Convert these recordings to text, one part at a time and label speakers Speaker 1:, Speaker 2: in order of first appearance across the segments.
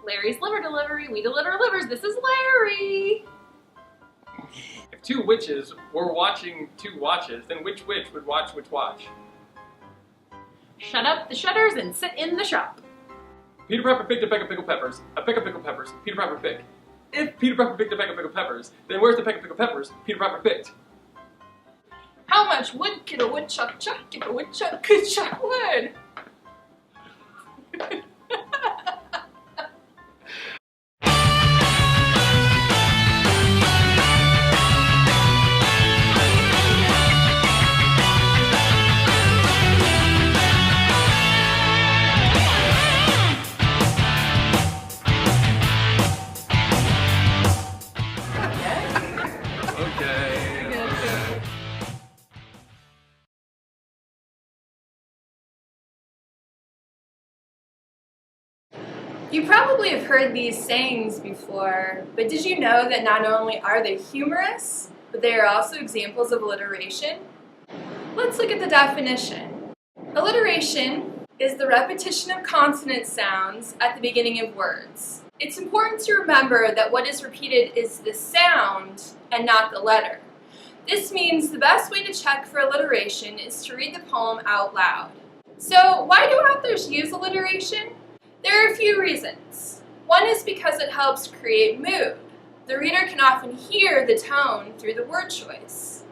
Speaker 1: Larry's liver delivery. We deliver livers. This is Larry.
Speaker 2: If two witches were watching two watches, then which witch would watch which watch?
Speaker 1: Shut up the shutters and sit in the shop.
Speaker 2: Peter Pepper picked a peck of pickled peppers. A peck of pickled peppers. Peter Pepper picked. If Peter Pepper picked a peck of pickled peppers, then where's the peck of pickled peppers Peter Pepper picked?
Speaker 1: How much wood could a woodchuck chuck if a woodchuck could chuck wood? You probably have heard these sayings before, but did you know that not only are they humorous, but they are also examples of alliteration? Let's look at the definition. Alliteration is the repetition of consonant sounds at the beginning of words. It's important to remember that what is repeated is the sound and not the letter. This means the best way to check for alliteration is to read the poem out loud. So why do authors use alliteration? There are a few reasons. One is because it helps create mood. The reader can often hear the tone through the word choice.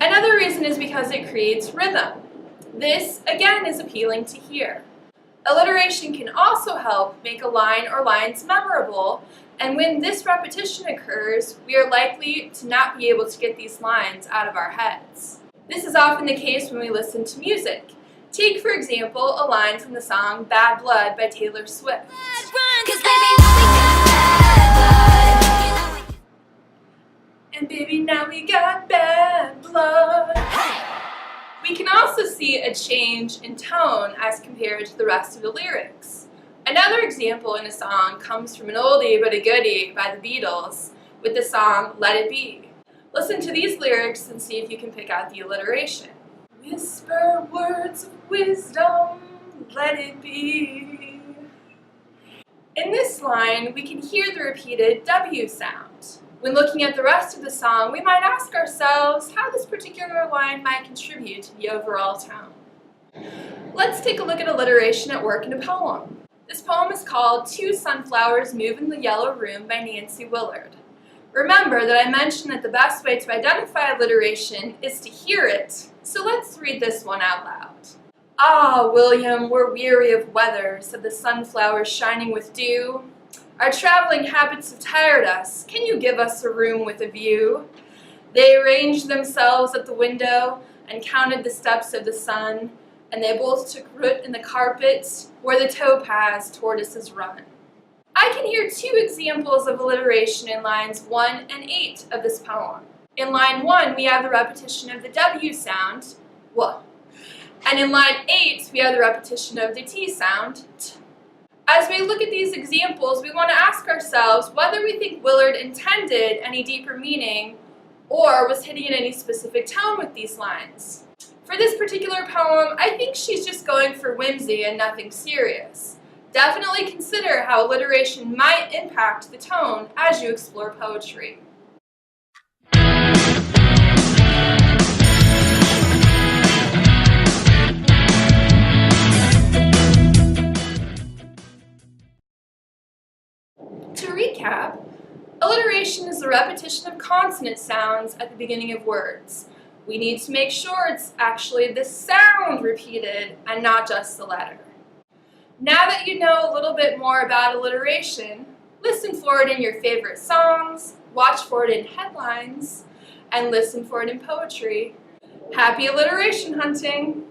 Speaker 1: Another reason is because it creates rhythm. This, again, is appealing to hear. Alliteration can also help make a line or lines memorable, and when this repetition occurs, we are likely to not be able to get these lines out of our heads. This is often the case when we listen to music. Take, for example, a line from the song Bad Blood by Taylor Swift. And baby, now we got bad blood. We can also see a change in tone as compared to the rest of the lyrics. Another example in a song comes from an oldie but a goodie by the Beatles with the song Let It Be. Listen to these lyrics and see if you can pick out the alliteration. Whisper words of wisdom, let it be. In this line, we can hear the repeated W sound. When looking at the rest of the song, we might ask ourselves how this particular line might contribute to the overall tone. Let's take a look at alliteration at work in a poem. This poem is called Two Sunflowers Move in the Yellow Room by Nancy Willard. Remember that I mentioned that the best way to identify alliteration is to hear it, so let's read this one out loud. Ah, William, we're weary of weather, said the sunflowers shining with dew. Our traveling habits have tired us. Can you give us a room with a view? They arranged themselves at the window and counted the steps of the sun, and they both took root in the carpet where the topaz tortoises run. I can hear two examples of alliteration in lines 1 and 8 of this poem. In line 1, we have the repetition of the W sound, W. And in line 8, we have the repetition of the T sound, T. As we look at these examples, we want to ask ourselves whether we think Willard intended any deeper meaning or was hitting at any specific tone with these lines. For this particular poem, I think she's just going for whimsy and nothing serious. Definitely consider how alliteration might impact the tone as you explore poetry. To recap, alliteration is the repetition of consonant sounds at the beginning of words. We need to make sure it's actually the sound repeated and not just the letter. Now that you know a little bit more about alliteration, listen for it in your favorite songs, watch for it in headlines, and listen for it in poetry. Happy alliteration hunting!